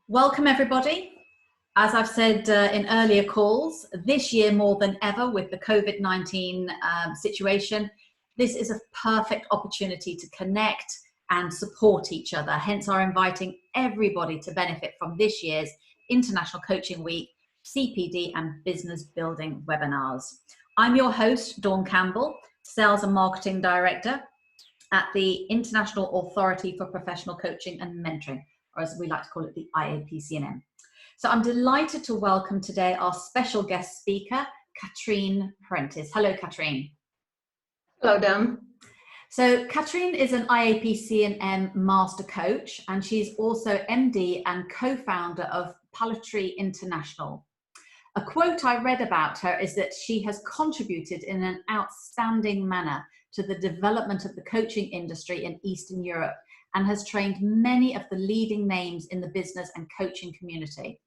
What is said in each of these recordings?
Welcome everybody. As I've said in earlier calls, this year more than ever with the COVID-19 situation, this is a perfect opportunity to connect and support each other. Hence our inviting everybody to benefit from this year's International Coaching Week, CPD and Business Building webinars. I'm your host, Dawn Campbell, Sales and Marketing Director at the International Authority for Professional Coaching and Mentoring, or as we like to call it, the IAPCNM. So I'm delighted to welcome today our special guest speaker, Katrin Prentice. Hello, Katrin. Hello, Dan. So Katrin is an IAPCNM Master Coach, and she's also MD and co-founder of Palatry International. A quote I read about her is that she has contributed in an outstanding manner to the development of the coaching industry in Eastern Europe and has trained many of the leading names in the business and coaching community.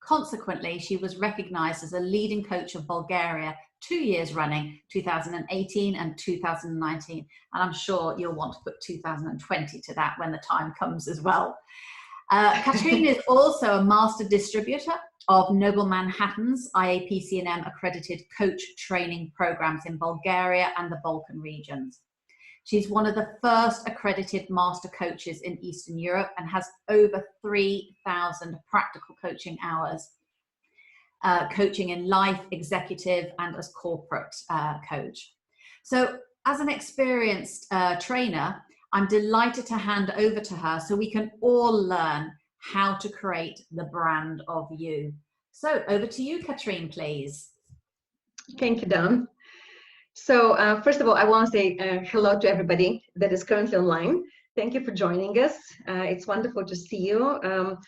Consequently, she was recognized as a leading coach of Bulgaria 2 years running, 2018 and 2019. And I'm sure you'll want to put 2020 to that when the time comes as well. Katrin is also a master distributor of Noble Manhattan's IAPCNM accredited coach training programs in Bulgaria and the Balkan regions. She's one of the first accredited master coaches in Eastern Europe and has over 3,000 practical coaching hours, coaching in life, executive, and as corporate coach. So as an experienced trainer, I'm delighted to hand over to her so we can all learn how to create the brand of you. So over to you, Katrin, please. Thank you, Dawn. So first of all, I want to say hello to everybody that is currently online. Thank you for joining us. It's wonderful to see you.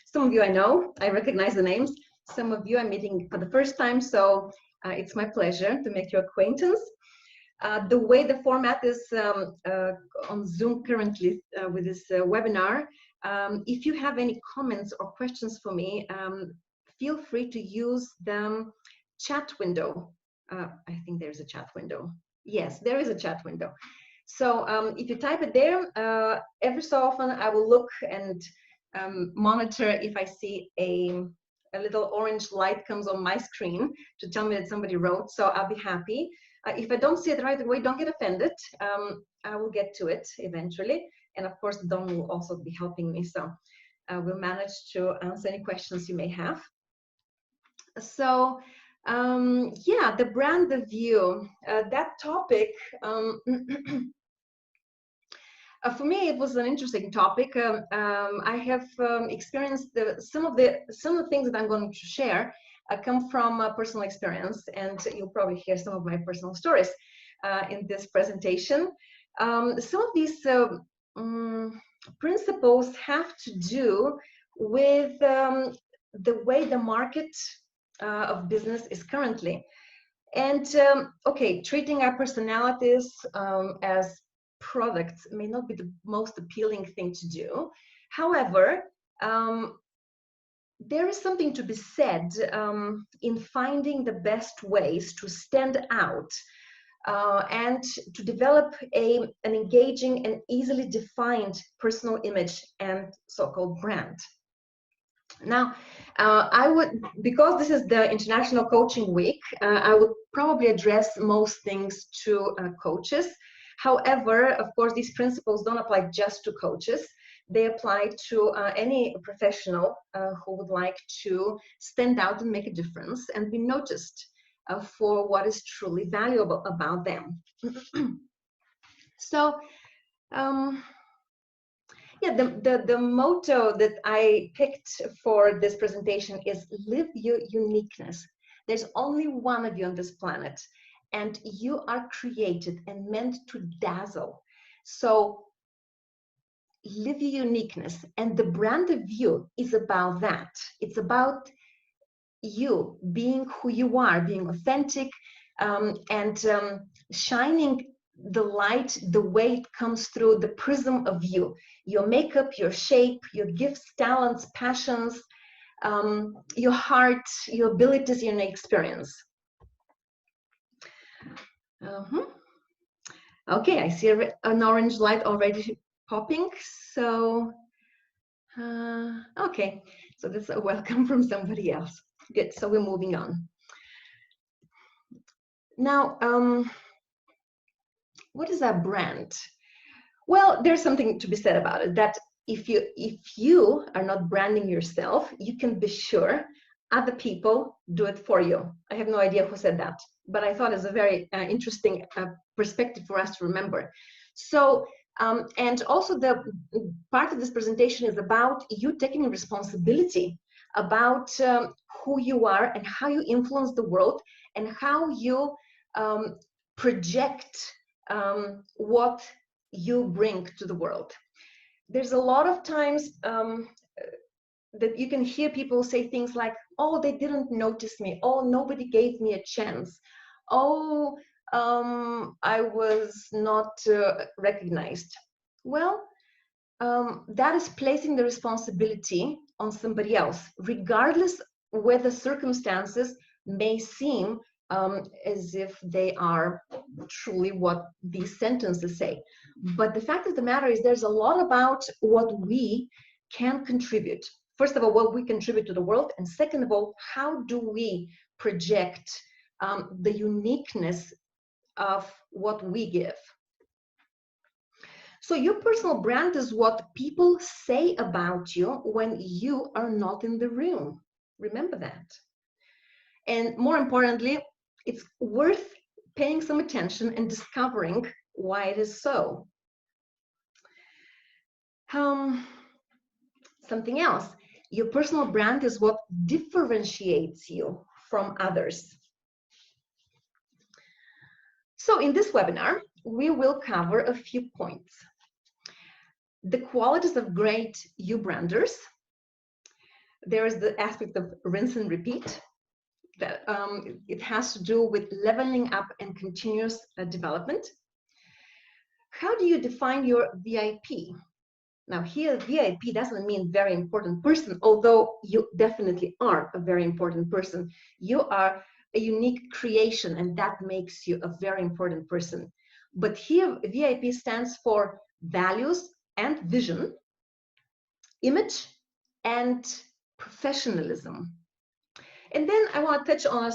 Some of you I know, I recognize the names. Some of you I'm meeting for the first time, so it's my pleasure to make your acquaintance. The way the format is on Zoom currently with this webinar, if you have any comments or questions for me, feel free to use the chat window. I think there's a chat window. Yes, there is a chat window. So if you type it there, every so often I will look and monitor if I see a little orange light comes on my screen to tell me that somebody wrote, so I'll be happy. If I don't see it right away, don't get offended. I will get to it eventually. And of course, Dawn will also be helping me, so we'll manage to answer any questions you may have. So, yeah, the brand of you, that topic, for me, it was an interesting topic. I have experienced some of the things that I'm going to share come from personal experience, and you'll probably hear some of my personal stories in this presentation. Some of these principles have to do with the way the market of business is currently. And okay, treating our personalities as products may not be the most appealing thing to do. However, there is something to be said in finding the best ways to stand out and to develop an engaging and easily defined personal image and so-called brand. Now, I would, because this is the International Coaching Week, I would probably address most things to coaches. However, of course, these principles don't apply just to coaches. They apply to any professional who would like to stand out and make a difference and be noticed for what is truly valuable about them. So, yeah, the motto that I picked for this presentation is live your uniqueness. There's only one of you on this planet, and you are created and meant to dazzle. So live your uniqueness, and the brand of you is about that. It's about you being who you are, being authentic, and shining the light the way it comes through the prism of you, your makeup, your shape, your gifts, talents, passions, your heart, your abilities, your experience. Okay, I see an orange light already popping, so Okay, so that's a welcome from somebody else. Good, so we're moving on. Now, what is our brand? Well, there's something to be said about it, that if you are not branding yourself, you can be sure other people do it for you. I have no idea who said that, but I thought it's a very interesting perspective for us to remember. So, and also the part of this presentation is about you taking responsibility about who you are and how you influence the world and how you project what you bring to the world. There's a lot of times that you can hear people say things like, oh, they didn't notice me. Oh, nobody gave me a chance. Oh, I was not recognized. Well, that is placing the responsibility on somebody else, regardless whether circumstances may seem as if they are truly what these sentences say. But the fact of the matter is there's a lot about what we can contribute. First of all, what we contribute to the world, and second of all, how do we project the uniqueness of what we give. So your personal brand is what people say about you when you are not in the room. Remember that. And more importantly, it's worth paying some attention and discovering why it is so. Something else, your personal brand is what differentiates you from others. So in this webinar, we will cover a few points. The qualities of great Ubranders. There is the aspect of rinse and repeat. That it has to do with leveling up and continuous development. How do you define your VIP? Now here, VIP doesn't mean very important person, although you definitely are a very important person. You are a unique creation, and that makes you a very important person. But here, VIP stands for values and vision, image and professionalism. And then I want to touch on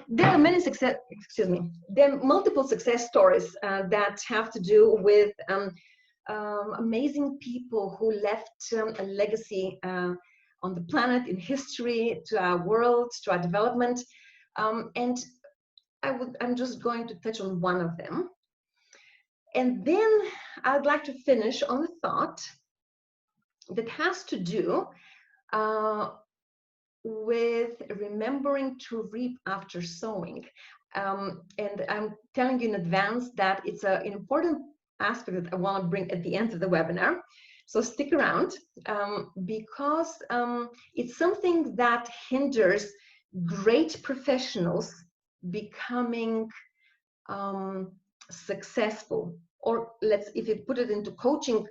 there are many success, there are multiple success stories that have to do with amazing people who left a legacy on the planet, in history, to our world, to our development. And I'm just going to touch on one of them. And then I'd like to finish on a thought that has to do with remembering to reap after sowing. And I'm telling you in advance that it's an important aspect that I want to bring at the end of the webinar. So stick around because it's something that hinders great professionals becoming successful. Or if you put it into coaching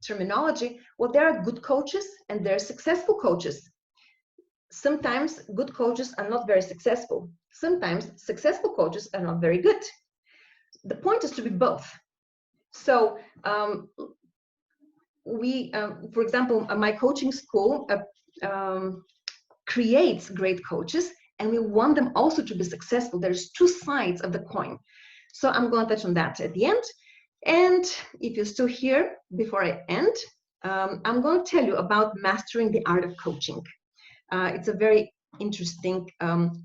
terminology, well, there are good coaches and there are successful coaches. Sometimes good coaches are not very successful. Sometimes successful coaches are not very good. The point is to be both. So for example, my coaching school creates great coaches, and we want them also to be successful. There's two sides of the coin. So I'm going to touch on that at the end. And if you're still here before I end, I'm going to tell you about mastering the art of coaching. It's a very interesting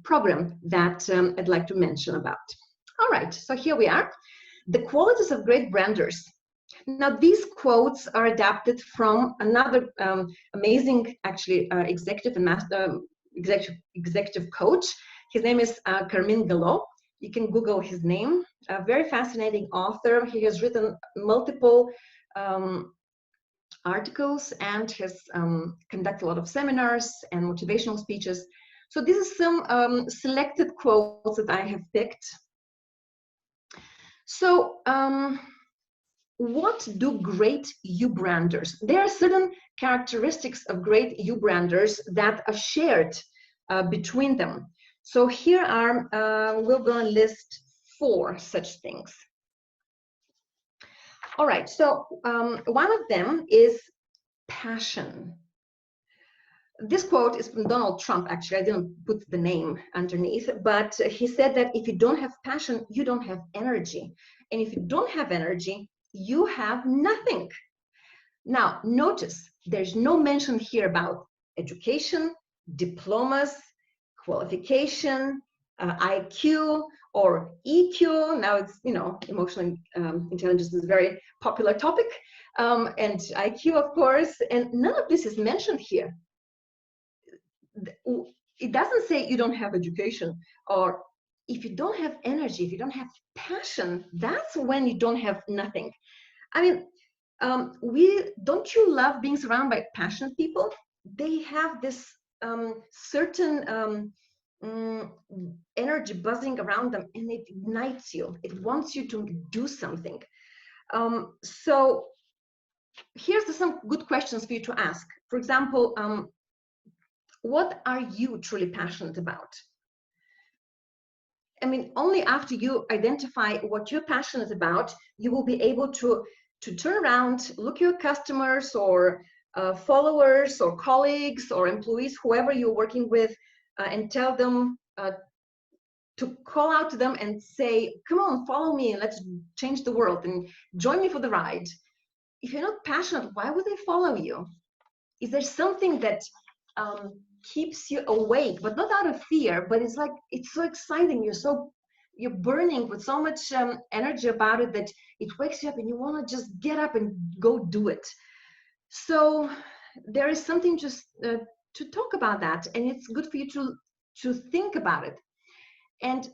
program that I'd like to mention about. All right, so here we are. The qualities of great branders. Now, these quotes are adapted from another amazing, actually, executive and executive coach. His name is Carmine Gallo. You can Google his name. A very fascinating author. He has written multiple articles and has conducted a lot of seminars and motivational speeches. So this is some selected quotes that I have picked. So what do great Ubranders? There are certain characteristics of great Ubranders that are shared between them. So here are, we're going to list 4 such things. All right, so one of them is passion. This quote is from Donald Trump, actually. I didn't put the name underneath, but he said that if you don't have passion, you don't have energy. And if you don't have energy, you have nothing. Now, notice there's no mention here about education, diplomas, qualification, IQ, or EQ. Now it's, emotional intelligence is a very popular topic, and IQ, of course, and none of this is mentioned here. It doesn't say you don't have education, or if you don't have energy, if you don't have passion, that's when you don't have nothing. I mean, don't you love being surrounded by passionate people? They have this certain energy buzzing around them, and it ignites you. It wants you to do something. So here's some good questions for you to ask. For example, what are you truly passionate about? I mean, only after you identify what you're passionate about, you will be able to turn around, look at your customers or followers or colleagues or employees, whoever you're working with, and tell them to call out to them and say, come on, follow me, and let's change the world and join me for the ride. If you're not passionate, why would they follow you? Is there something that keeps you awake, but not out of fear, but it's like, it's so exciting, you're burning with so much energy about it that it wakes you up and you want to just get up and go do it. So there is something just to talk about that, and it's good for you to think about it. And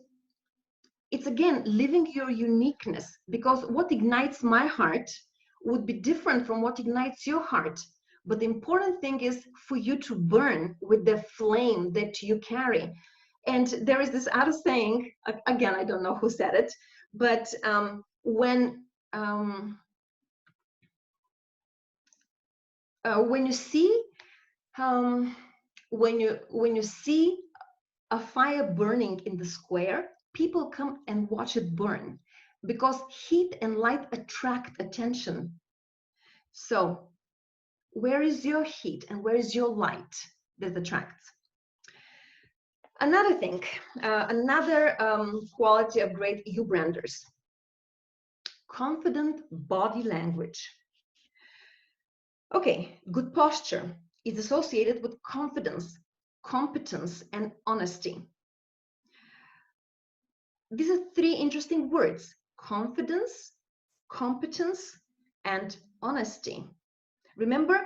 it's, again, living your uniqueness, because what ignites my heart would be different from what ignites your heart. But the important thing is for you to burn with the flame that you carry. And there is this other saying, again, I don't know who said it, but when you see a fire burning in the square, people come and watch it burn, because heat and light attract attention. So where is your heat and where is your light that attracts? Another thing, another quality of great Ubranders: confident body language. Okay, good posture is associated with confidence, competence, and honesty. These are three interesting words: confidence, competence, and honesty. Remember,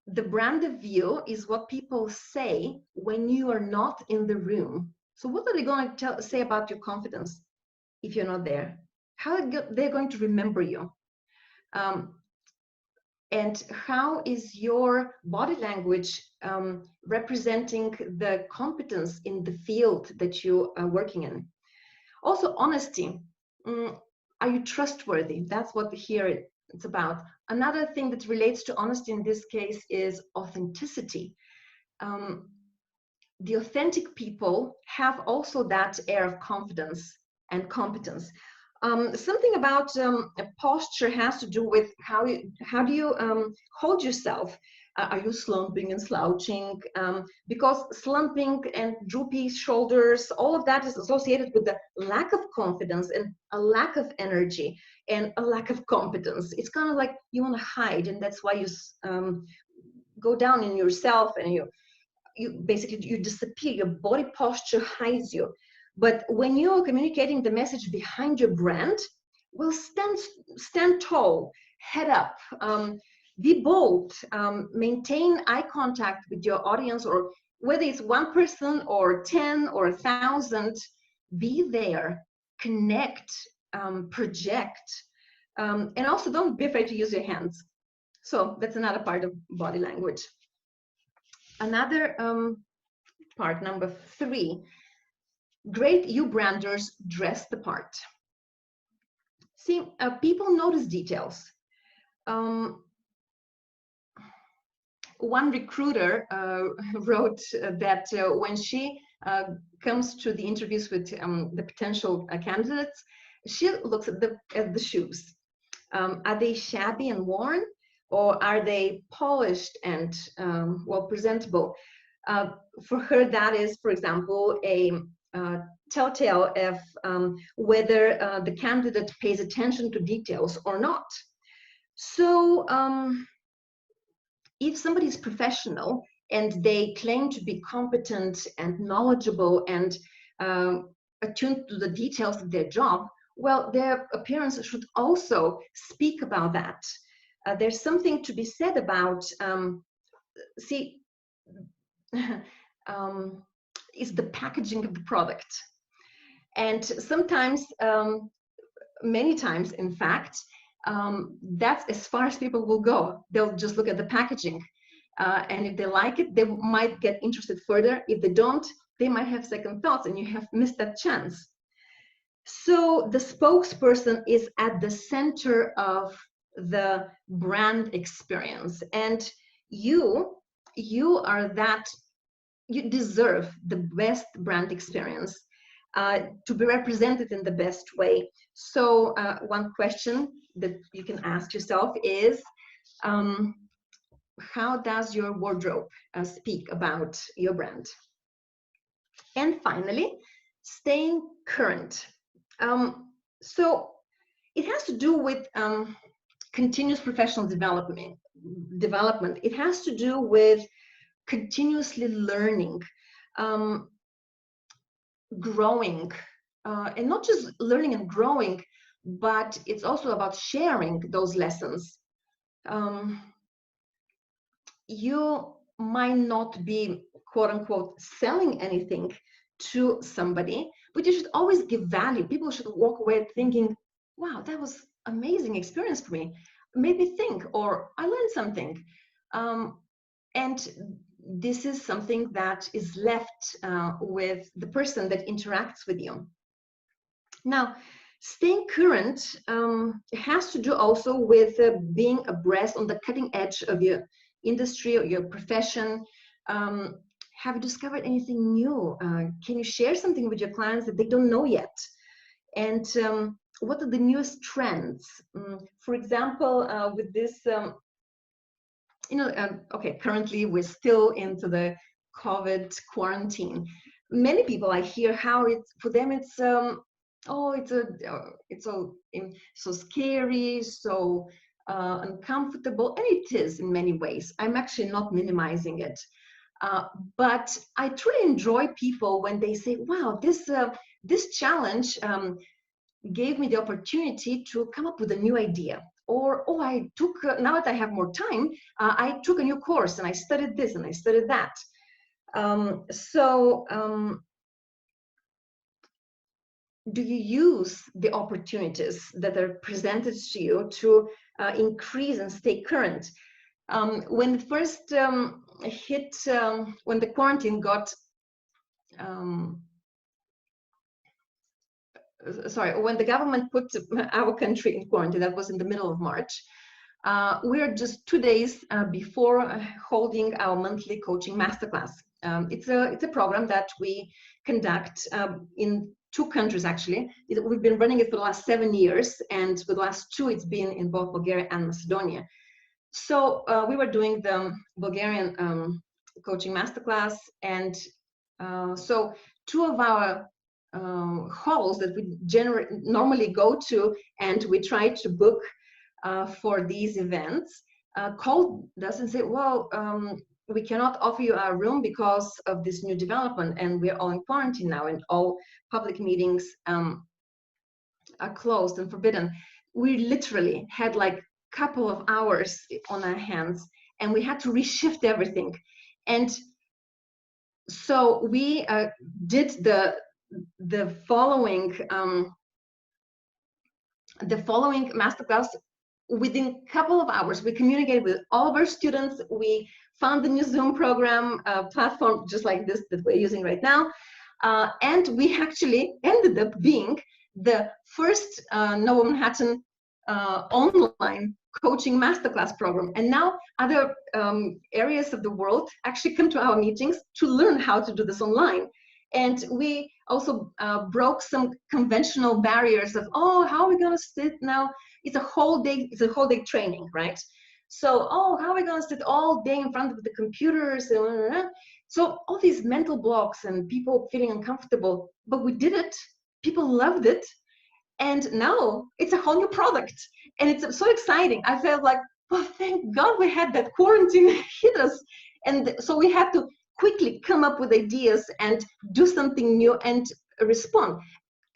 the brand of you is what people say when you are not in the room. So what are they going to say about your confidence if you're not there? How are they going to remember you? And how is your body language representing the competence in the field that you are working in? Also, honesty. Are you trustworthy? That's what here it's about. Another thing that relates to honesty in this case is authenticity. The authentic people have also that air of confidence and competence. Something about a posture has to do with how do you hold yourself. Are you slumping and slouching? Because slumping and droopy shoulders, all of that is associated with the lack of confidence and a lack of energy and a lack of competence. It's kind of like you want to hide, and that's why you go down in yourself and you basically disappear. Your body posture hides you. But when you're communicating the message behind your brand, well, stand tall, head up, be bold, maintain eye contact with your audience, or whether it's one person or 10 or 1,000, be there, connect, project, and also don't be afraid to use your hands. So that's another part of body language. Another part, number 3, great Ubranders dress the part. See, people notice details. One recruiter wrote that when she comes to the interviews with the potential candidates, she looks at the shoes. Are they shabby and worn? or are they polished and well presentable? For her, that is, for example, a telltale of whether the candidate pays attention to details or not. So if somebody is professional and they claim to be competent and knowledgeable and attuned to the details of their job, well, their appearance should also speak about that. There's something to be said about, see, is the packaging of the product. And sometimes, many times, in fact, that's as far as people will go. They'll just look at the packaging. And if they like it, they might get interested further. If they don't, they might have second thoughts, and you have missed that chance. So the spokesperson is at the center of the brand experience, and you are that. You deserve the best brand experience to be represented in the best way. So one question that you can ask yourself is, how does your wardrobe speak about your brand? And finally, staying current. So it has to do with continuous professional development. It has to do with continuously learning, growing, and not just learning and growing, but it's also about sharing those lessons. You might not be, quote unquote, selling anything to somebody, but you should always give value. People should walk away thinking, wow, that was amazing experience for me. Made me think, or I learned something. And this is something that is left with the person that interacts with you. Now, staying current has to do also with being abreast on the cutting edge of your industry or your profession. Have you discovered anything new? Can you share something with your clients that they don't know yet? And what are the newest trends? For example, with this, okay, currently we're still into the COVID quarantine. Many people, I hear how it's, for them it's, it's so scary, so uncomfortable, and it is in many ways. I'm actually not minimizing it. But I truly enjoy people when they say, wow, this challenge gave me the opportunity to come up with a new idea. Or, oh, I took, now that I have more time, I took a new course and I studied this and I studied that. Do you use the opportunities that are presented to you to increase and stay current? When it first hit, when the quarantine got, when the government put our country in quarantine, that was in the middle of March, we're just 2 days before holding our monthly coaching masterclass. It's a program that we conduct in 2 countries, actually. We've been running it for the last 7 years, and for the last 2, it's been in both Bulgaria and Macedonia. So we were doing the Bulgarian coaching masterclass, and so 2 of our halls that we normally go to and we try to book for these events called us and said, well, we cannot offer you our room because of this new development, and we're all in quarantine now, and all public meetings are closed and forbidden. We literally had like a couple of hours on our hands, and we had to reshift everything. And so we did the following masterclass. Within a couple of hours, we communicated with all of our students. We found the new Zoom program platform, just like this that we're using right now. And we actually ended up being the first Novo Manhattan online coaching masterclass program. And now other areas of the world actually come to our meetings to learn how to do this online. And we also broke some conventional barriers of, oh, how are we going to sit now? It's a whole day training, right? So, oh, how are we going to sit all day in front of the computers? So all these mental blocks and people feeling uncomfortable, but we did it. People loved it. And now it's a whole new product. And it's so exciting. I felt like, well, thank God we had that quarantine hit us. And so we had to quickly come up with ideas and do something new and respond.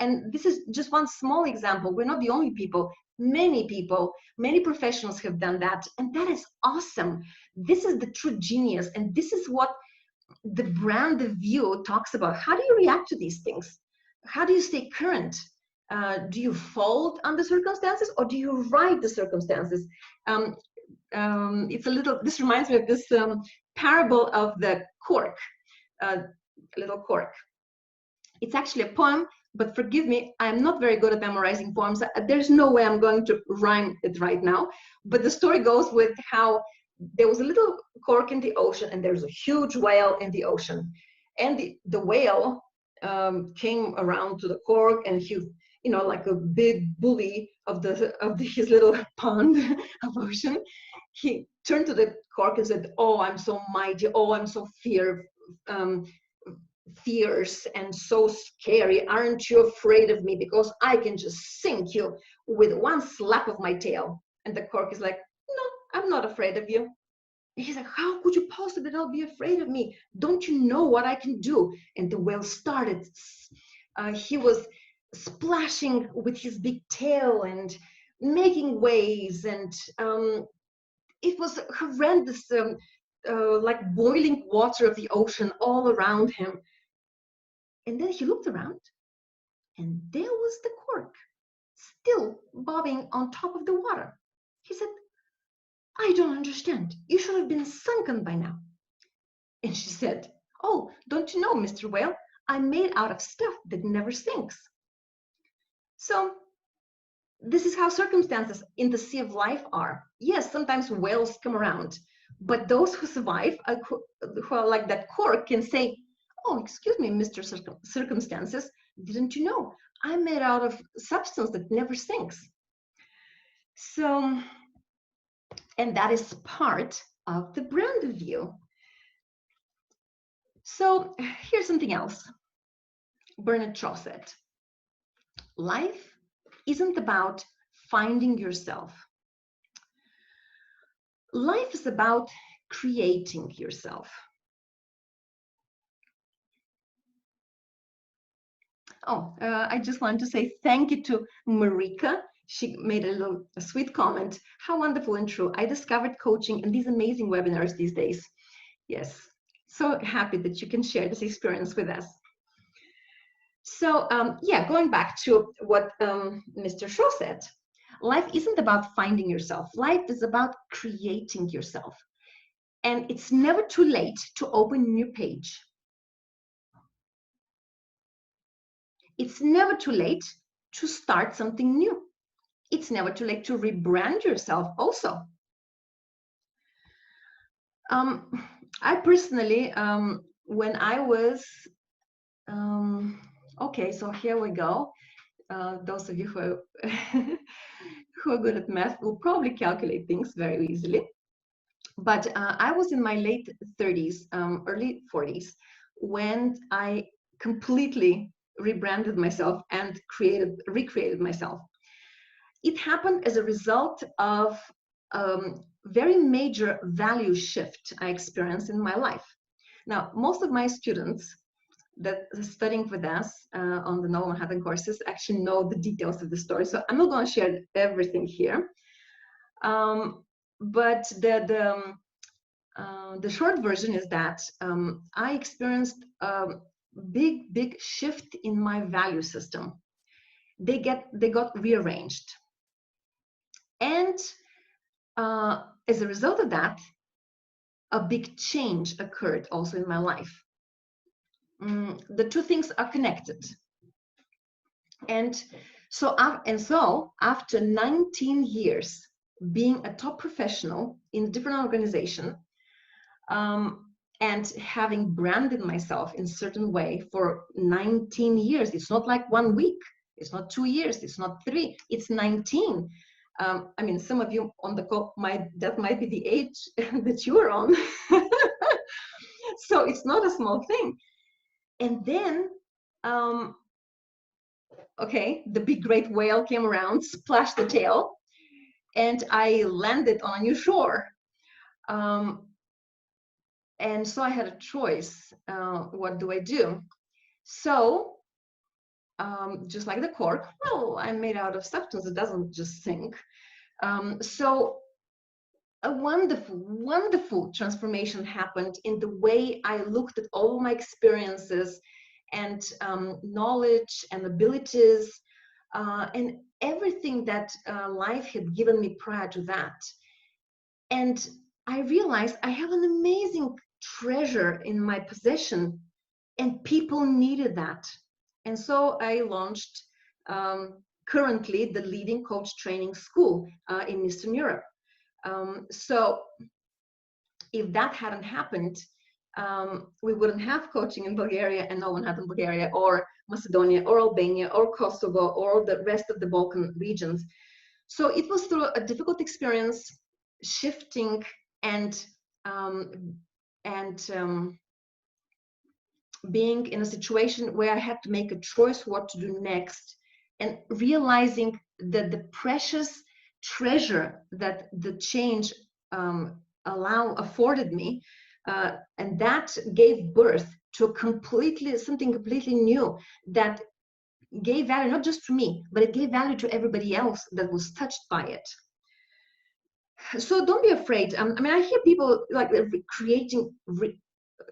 And this is just one small example. We're not the only people. Many people, many professionals have done that. And that is awesome. This is the true genius. And this is what the brand, the view talks about. How do you react to these things? How do you stay current? Do you fold under circumstances, or do you ride the circumstances? It's a little, this reminds me of this parable of the cork, little cork. It's actually a poem, but forgive me, I'm not very good at memorizing poems. There's no way I'm going to rhyme it right now. But the story goes with how there was a little cork in the ocean, and there's a huge whale in the ocean. And the whale came around to the cork, and he, you know, like a big bully of his little pond of ocean, he turned to the cork and said, "Oh, I'm so mighty. Oh, I'm so fierce and so scary. Aren't you afraid of me? Because I can just sink you with one slap of my tail." And the cork is like, "No, I'm not afraid of you." And he's like, "How could you possibly not be afraid of me? Don't you know what I can do?" And the whale started. He was splashing with his big tail and making waves, and it was horrendous, like boiling water of the ocean all around him. And then he looked around, and there was the cork, still bobbing on top of the water. He said, "I don't understand. You should have been sunken by now." And she said, "Oh, don't you know, Mr. Whale, I'm made out of stuff that never sinks." So this is how circumstances in the sea of life are. Yes, sometimes whales come around, but those who survive, who are like that cork, can say, "Oh, excuse me, Mr. Circumstances, didn't you know I'm made out of substance that never sinks?" So, and that is part of the brand view. So here's something else. Bernard Shaw said, "Life isn't about finding yourself. Life is about creating yourself." Oh, I just want to say thank you to Marika. She made a sweet comment. "How wonderful and true. I discovered coaching and these amazing webinars these days." Yes, so happy that you can share this experience with us. So yeah, going back to what Mr. Shaw said, life isn't about finding yourself. Life is about creating yourself. And it's never too late to open a new page. It's never too late to start something new. It's never too late to rebrand yourself also. I personally, when I was, okay, so here we go. Those of you who who are good at math will probably calculate things very easily. But I was in my late 30s, early 40s, when I completely rebranded myself and recreated myself. It happened as a result of very major value shift I experienced in my life. Now, most of my students that are studying with us on the Noble Manhattan courses actually know the details of the story, so I'm not going to share everything here. But the short version is that I experienced a big shift in my value system. They got rearranged, and as a result of that, a big change occurred also in my life. The two things are connected, and so after 19 years being a top professional in a different organization, and having branded myself in a certain way for 19 years, it's not like 1 week, it's not 2 years, it's not 3, it's 19. I mean, some of you on the call that might be the age that you are on. So it's not a small thing. And then, okay, the big great whale came around, splashed the tail, and I landed on a new shore. And so I had a choice. What do I do? So, just like the cork, well, I'm made out of substance. It doesn't just sink. So a wonderful, wonderful transformation happened in the way I looked at all my experiences and knowledge and abilities and everything that life had given me prior to that. And I realized I have an amazing treasure in my possession, and people needed that. And so I launched currently the leading coach training school in Eastern Europe. So if that hadn't happened, we wouldn't have coaching in Bulgaria, and no one had in Bulgaria or Macedonia or Albania or Kosovo or the rest of the Balkan regions. So it was through a difficult experience, shifting and being in a situation where I had to make a choice what to do next, and realizing that the precious treasure that the change afforded me, and that gave birth to something completely new that gave value not just to me, but it gave value to everybody else that was touched by it. So don't be afraid. I mean, I hear people like creating.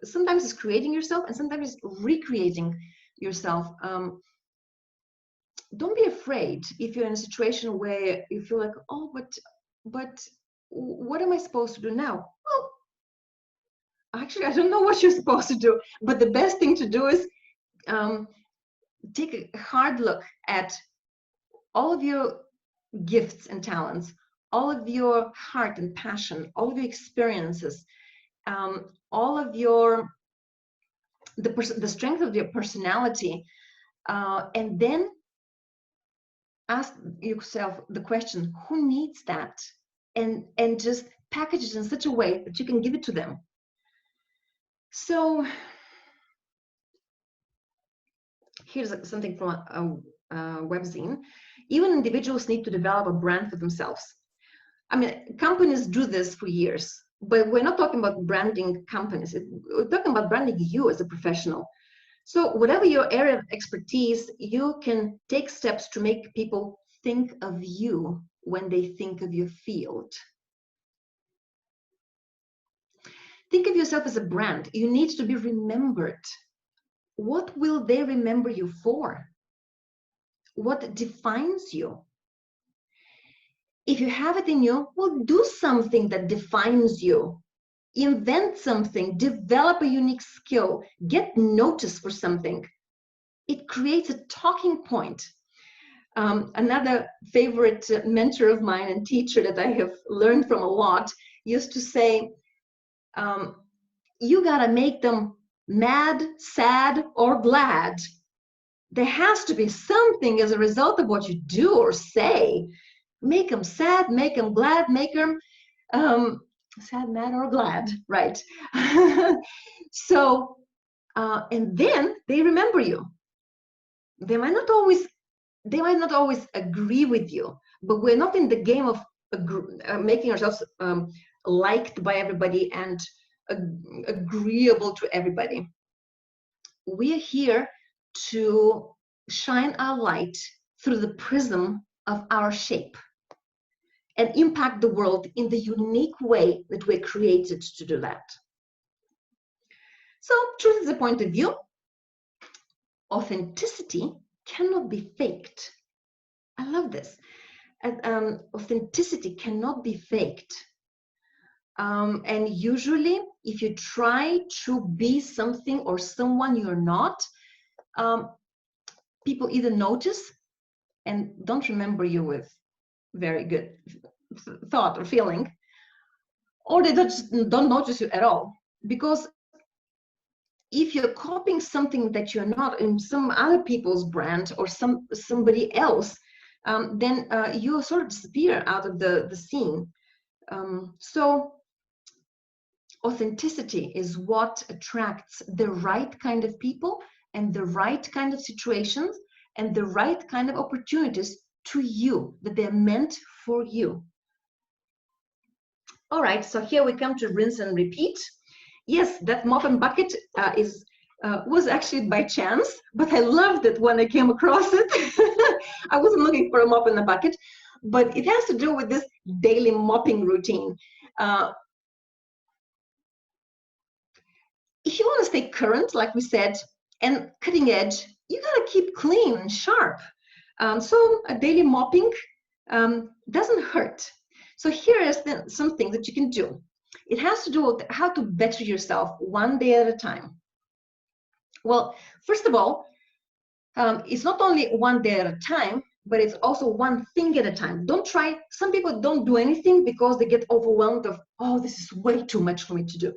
Sometimes it's creating yourself, and sometimes it's recreating yourself. Don't be afraid if you're in a situation where you feel like, oh, but what am I supposed to do now? Well, actually, I don't know what you're supposed to do, but the best thing to do is take a hard look at all of your gifts and talents, all of your heart and passion, all of your experiences, all of the strength of your personality, and then ask yourself the question, who needs that? And just package it in such a way that you can give it to them. So here's something from a webzine. Even individuals need to develop a brand for themselves. I mean, companies do this for years, but we're not talking about branding companies. We're talking about branding you as a professional. So whatever your area of expertise, you can take steps to make people think of you when they think of your field. Think of yourself as a brand. You need to be remembered. What will they remember you for? What defines you? If you have it in you, well, do something that defines you. Invent something, develop a unique skill, get noticed for something. It creates a talking point. Another favorite mentor of mine and teacher that I have learned from a lot used to say, you gotta make them mad, sad, or glad. There has to be something as a result of what you do or say. Make them sad, make them glad, make them sad, mad, or glad, right? So, and then they remember you. They might not always agree with you, but we're not in the game of making ourselves liked by everybody and agreeable to everybody. We are here to shine our light through the prism of our shape and impact the world in the unique way that we're created to do that. So, truth is a point of view. Authenticity cannot be faked. I love this. Authenticity cannot be faked. And usually, if you try to be something or someone you're not, people either notice and don't remember you with very good thought or feeling, or they don't notice you at all. Because if you're copying something that you're not in some other people's brand or somebody else, then you sort of disappear out of the scene. So authenticity is what attracts the right kind of people and the right kind of situations and the right kind of opportunities to you, that they're meant for you. All right, so here we come to rinse and repeat. Yes, that mop and bucket was actually by chance, but I loved it when I came across it. I wasn't looking for a mop and a bucket, but it has to do with this daily mopping routine. If you want to stay current, like we said, and cutting edge, you gotta keep clean and sharp. So a daily mopping doesn't hurt. So here is some things that you can do. It has to do with how to better yourself one day at a time. Well, first of all, it's not only one day at a time, but it's also one thing at a time. Don't try, some people don't do anything because they get overwhelmed of, oh, this is way too much for me to do.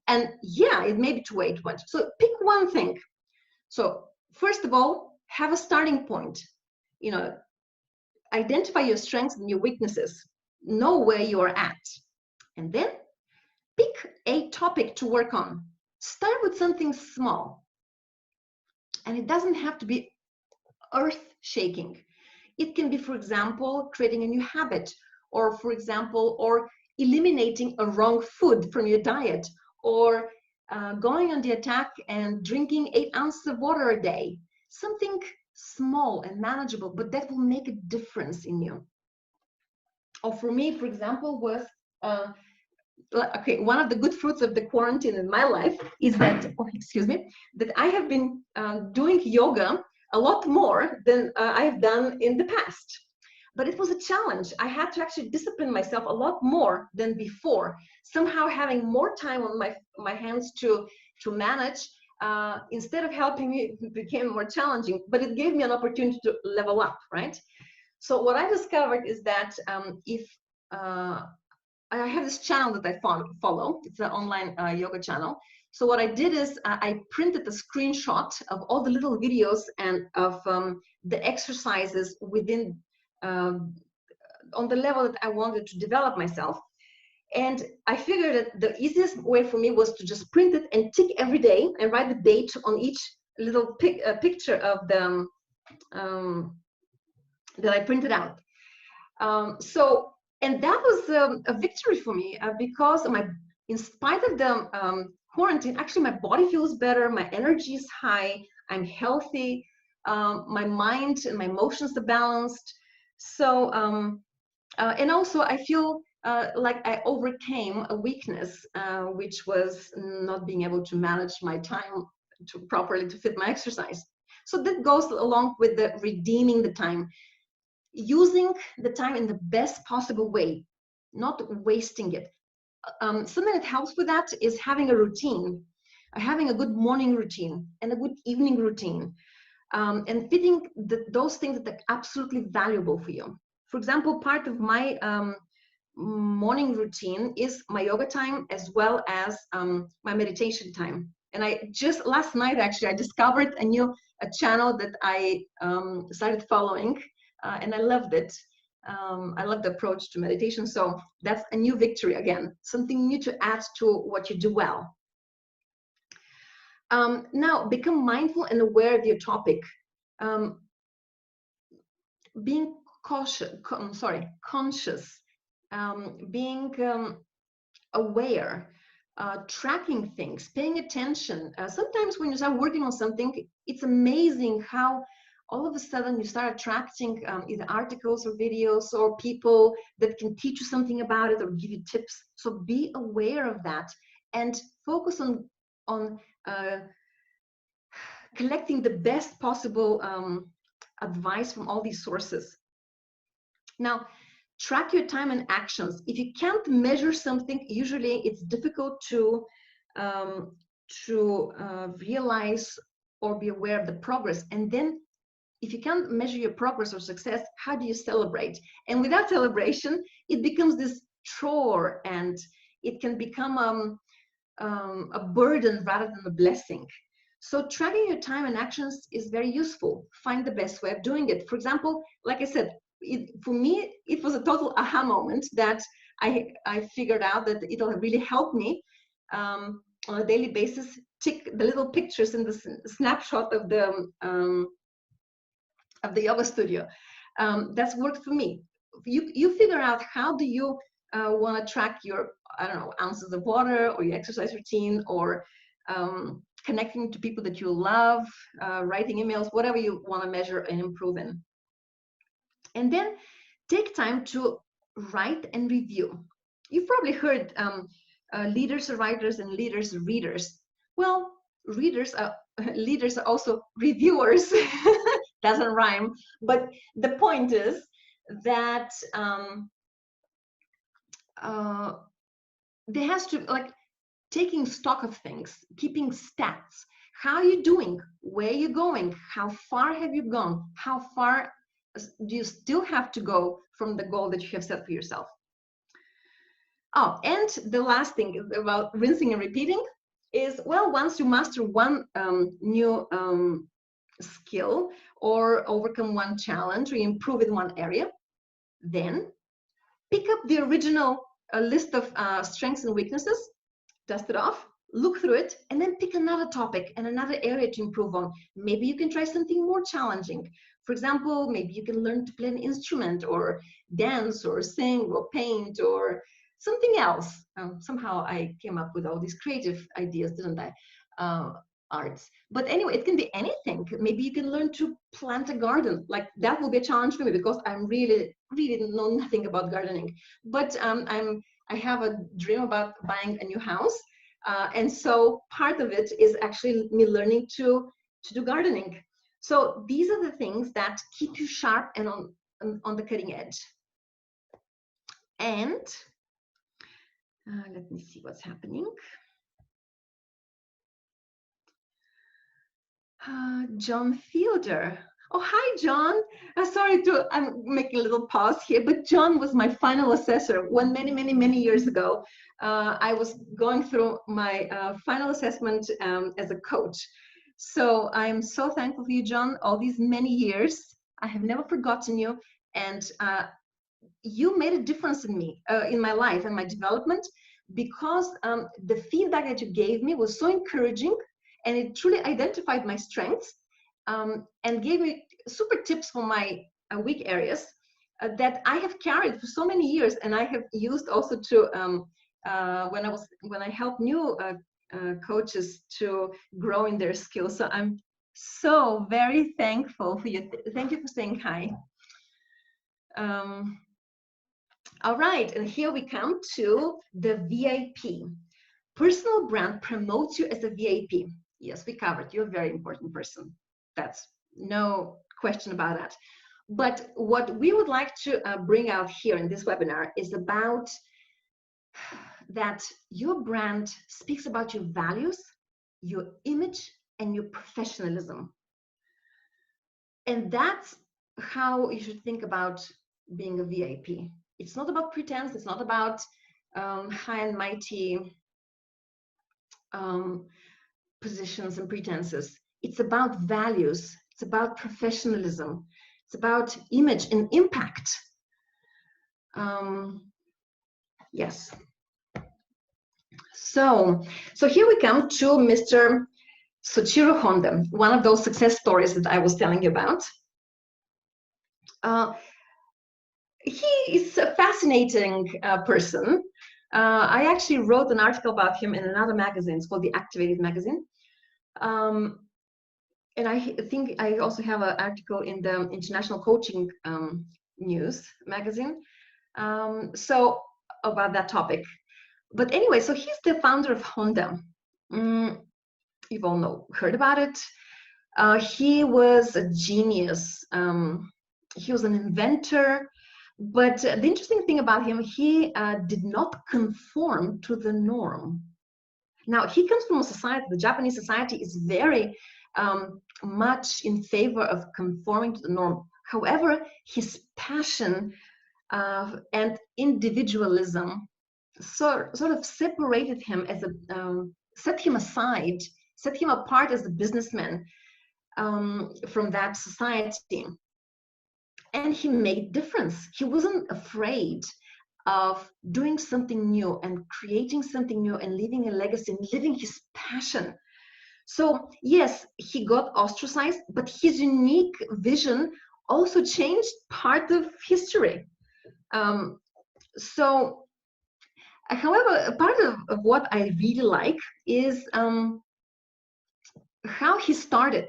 And yeah, it may be way too much. So pick one thing. So first of all, have a starting point. You know, identify your strengths and your weaknesses. Know where you are at. And then pick a topic to work on. Start with something small. And it doesn't have to be earth-shaking. It can be, for example, creating a new habit, or for example, or eliminating a wrong food from your diet, or going on the attack and drinking 8 ounces of water a day. Something small and manageable, but that will make a difference in you. Or for me, for example, was okay, one of the good fruits of the quarantine in my life is that, oh, excuse me, that I have been doing yoga a lot more than I have done in the past. But it was a challenge. I had to actually discipline myself a lot more than before. Somehow having more time on my hands to manage, instead of helping me, it became more challenging, but it gave me an opportunity to level up, right? So what I discovered is that if I have this channel that I follow. It's an online yoga channel. So what I did is I printed a screenshot of all the little videos and of the exercises within on the level that I wanted to develop myself. And I figured that the easiest way for me was to just print it and tick every day and write the date on each little picture of the that I printed out. And that was a victory for me because in spite of the quarantine, actually my body feels better, my energy is high, I'm healthy, my mind and my emotions are balanced. So, and also I feel like I overcame a weakness, which was not being able to manage my time properly to fit my exercise. So that goes along with the redeeming the time. Using the time in the best possible way, not wasting it. Something that helps with that is having a routine, having a good morning routine and a good evening routine, and fitting those things that are absolutely valuable for you. For example, part of my morning routine is my yoga time as well as my meditation time. And I just last night, actually, I discovered a channel that I started following. And I loved it. I love the approach to meditation. So that's a new victory again, something new to add to what you do well. Now, become mindful and aware of your topic. Being conscious, being aware, tracking things, paying attention. Sometimes when you start working on something, it's amazing how all of a sudden you start attracting either articles or videos or people that can teach you something about it or give you tips. So be aware of that and focus on collecting the best possible advice from all these sources. Now, track your time and actions. If you can't measure something, usually it's difficult to realize or be aware of the progress. And then if you can't measure your progress or success, how do you celebrate? And without celebration, it becomes this chore and it can become a burden rather than a blessing. So tracking your time and actions is very useful. Find the best way of doing it. For example, like I said, for me, it was a total aha moment that I figured out that it'll really help me on a daily basis tick the little pictures in the snapshot of the yoga studio. That's worked for me. You figure out how do you want to track your, I don't know, ounces of water or your exercise routine, or connecting to people that you love, writing emails, whatever you want to measure and improve in. And then take time to write and review. You've probably heard leaders are writers and leaders are readers. Well, leaders are also reviewers. Doesn't rhyme, but the point is that there has to, like, taking stock of things, keeping stats. How are you doing? Where are you going? How far have you gone? How far do you still have to go from the goal that you have set for yourself? Oh, and the last thing about rinsing and repeating is, well, once you master one new skill, or overcome one challenge, or improve in one area, then pick up the original list of strengths and weaknesses, dust it off, look through it, and then pick another topic and another area to improve on. Maybe you can try something more challenging. For example, maybe you can learn to play an instrument, or dance, or sing, or paint, or something else. Somehow I came up with all these creative ideas, didn't I? Arts. But anyway, it can be anything. Maybe you can learn to plant a garden. Like, that will be a challenge for me, because I'm really know nothing about gardening. But I have a dream about buying a new house. And so part of it is actually me learning to do gardening. So these are the things that keep you sharp and on the cutting edge. And let me see what's happening. John Fielder. Oh, hi, John. Sorry I'm making a little pause here, but John was my final assessor when many years ago. I was going through my final assessment as a coach. So I'm so thankful for you, John, all these many years. I have never forgotten you, and you made a difference in me, in my life and my development, because the feedback that you gave me was so encouraging, and it truly identified my strengths, and gave me super tips for my weak areas that I have carried for so many years, and I have used also to when I help new coaches to grow in their skills. So I'm so very thankful for you. Thank you for saying hi. All right, and here we come to the VIP. Personal brand promotes you as a VIP. Yes, we covered. You're a very important person. That's no question about that. But what we would like to bring out here in this webinar is about that your brand speaks about your values, your image, and your professionalism. And that's how you should think about being a VIP. It's not about pretense. It's not about high and mighty positions and pretenses. It's about values. It's about professionalism. It's about image and impact. Yes. So here we come to Mr. Soichiro Honda, one of those success stories that I was telling you about. He is a fascinating person. I actually wrote an article about him in another magazine. It's called the Activated magazine. And I think I also have an article in the International Coaching News magazine. So about that topic. But anyway, so he's the founder of Honda. You've all heard about it. He was a genius. He was an inventor. But the interesting thing about him, he did not conform to the norm. Now, he comes from a society, the Japanese society is very much in favor of conforming to the norm. However, his passion and individualism sort of separated him as set him aside, set him apart as a businessman from that society. And he made difference. He wasn't afraid of doing something new and creating something new and leaving a legacy and living his passion. So yes, he got ostracized, but his unique vision also changed part of history. So however, a part of what I really like is how he started.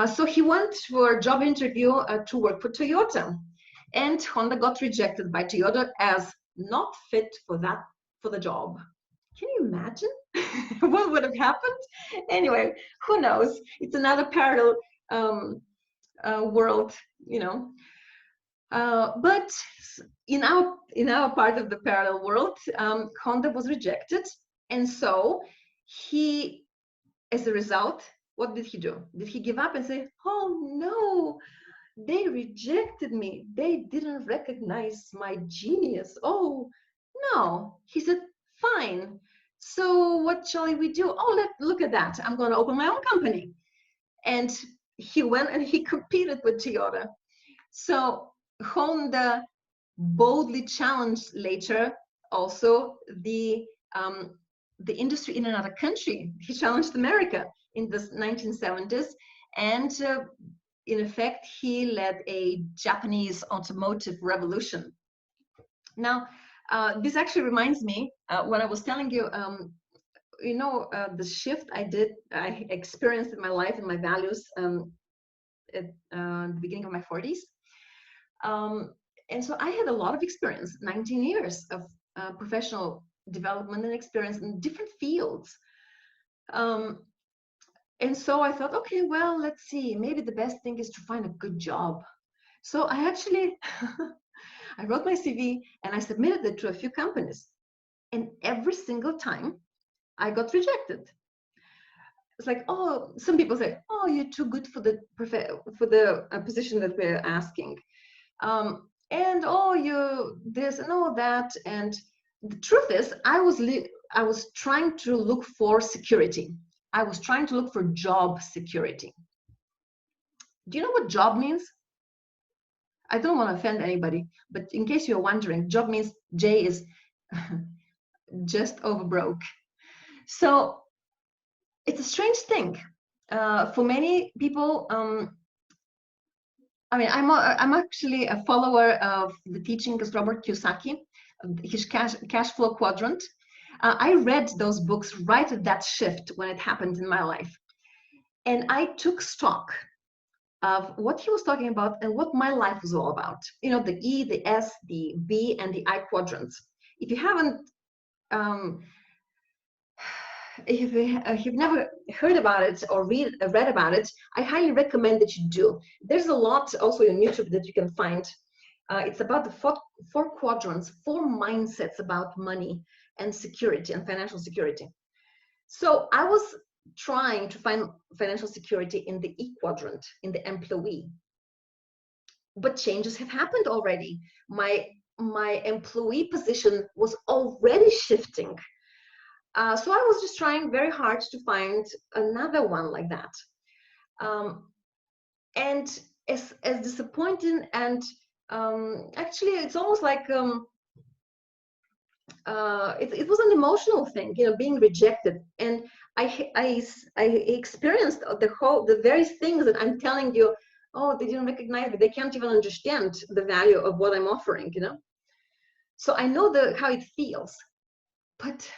So he went for a job interview to work for Toyota, and Honda got rejected by Toyota as not fit for the job. Can you imagine what would have happened? Anyway, who knows? It's another parallel world, you know. But in our part of the parallel world, Honda was rejected, and so he, as a result, what did he do? Did he give up and say, "Oh no, they rejected me. They didn't recognize my genius"? Oh no, he said, "Fine. So what shall we do? Oh, look at that. I'm going to open my own company." And he went and he competed with Toyota. So Honda boldly challenged later also the industry in another country. He challenged America in the 1970s, and in effect, he led a Japanese automotive revolution. Now, this actually reminds me when I was telling you, the shift I experienced in my life and my values at the beginning of my 40s. And so I had a lot of experience, 19 years of professional development and experience in different fields. And so I thought, okay, well, let's see, maybe the best thing is to find a good job. So I actually, I wrote my CV and I submitted it to a few companies. And every single time I got rejected. It's like, oh, some people say, oh, you're too good for the position that we're asking. And oh, you this and all that. And the truth is, I was trying to look for security. I was trying to look for job security. Do you know what job means? I don't want to offend anybody, but in case you're wondering, job means J is just over broke. So it's a strange thing. For many people, I mean, I'm actually a follower of the teaching of Robert Kiyosaki, his cash flow quadrant. I read those books right at that shift when it happened in my life. And I took stock of what he was talking about and what my life was all about. You know, the E, the S, the B, and the I quadrants. If you haven't, if you've never heard about it or read about it, I highly recommend that you do. There's a lot also on YouTube that you can find. It's about the four quadrants, 4 mindsets about money and security and financial security. So I was trying to find financial security in the E quadrant, in the employee. But changes have happened already. My employee position was already shifting. So I was just trying very hard to find another one like that. And as disappointing and actually it's almost like it was an emotional thing, you know, being rejected. And I experienced the very things that I'm telling you, oh, they didn't recognize me. They can't even understand the value of what I'm offering, you know. So I know how it feels, but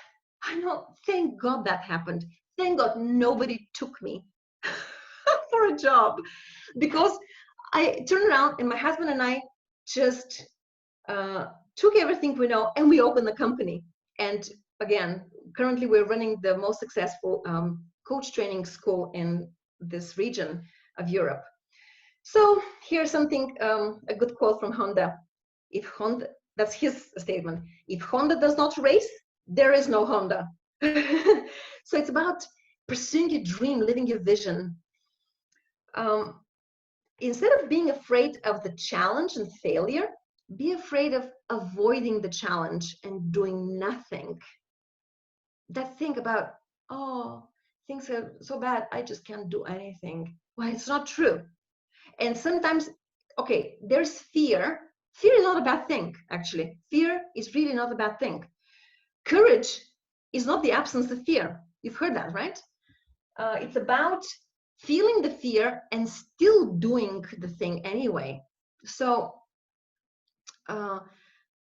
I know, thank God that happened. Thank God nobody took me for a job, because I turned around and my husband and I just took everything we know and we opened the company. And again, currently we're running the most successful coach training school in this region of Europe. So here's something, a good quote from Honda. That's his statement. If Honda does not race, there is no Honda. So it's about pursuing your dream, living your vision. Instead of being afraid of the challenge and failure, be afraid of avoiding the challenge and doing nothing. That thing about, oh, things are so bad, I just can't do anything. Well, it's not true. And sometimes okay, there's fear. Fear is not a bad thing, actually. Fear is really not a bad thing. Courage is not the absence of fear. You've heard that, right? It's about feeling the fear and still doing the thing anyway. So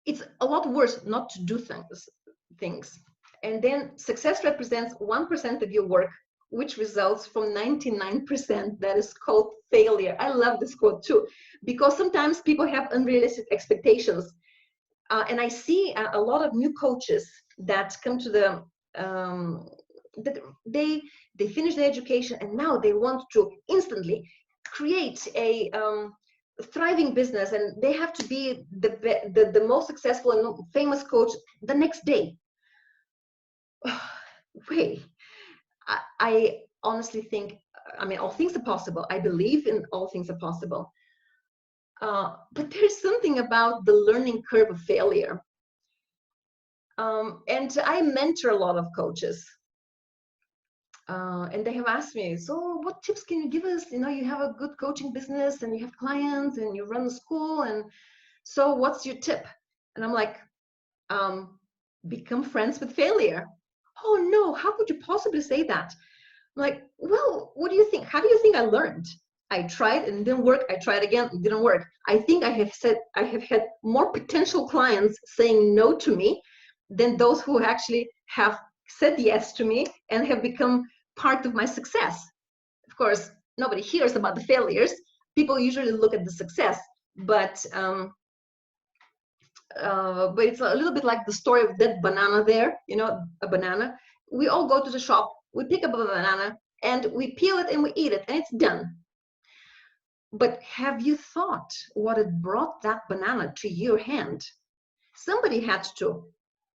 it's a lot worse not to do things. And then success represents 1% of your work, which results from 99% that is called failure. I love this quote too, because sometimes people have unrealistic expectations. And I see a lot of new coaches that come to the, that they finish their education and now they want to instantly create a thriving business, and they have to be the most successful and famous coach the next day. Wait, I honestly think, I mean, all things are possible. I believe in all things are possible. But there's something about the learning curve of failure. And I mentor a lot of coaches. And they have asked me, so what tips can you give us? You know, you have a good coaching business and you have clients and you run a school. And so what's your tip? And I'm like, become friends with failure. Oh no, how could you possibly say that? I'm like, well, what do you think? How do you think I learned? I tried and it didn't work. I tried again, it didn't work. I think I have had more potential clients saying no to me than those who actually have said yes to me and have become part of my success. Of course, nobody hears about the failures. People usually look at the success, but it's a little bit like the story of that banana there, you know, a banana. We all go to the shop, we pick up a banana, and we peel it and we eat it, and it's done. But have you thought what it brought that banana to your hand? Somebody had to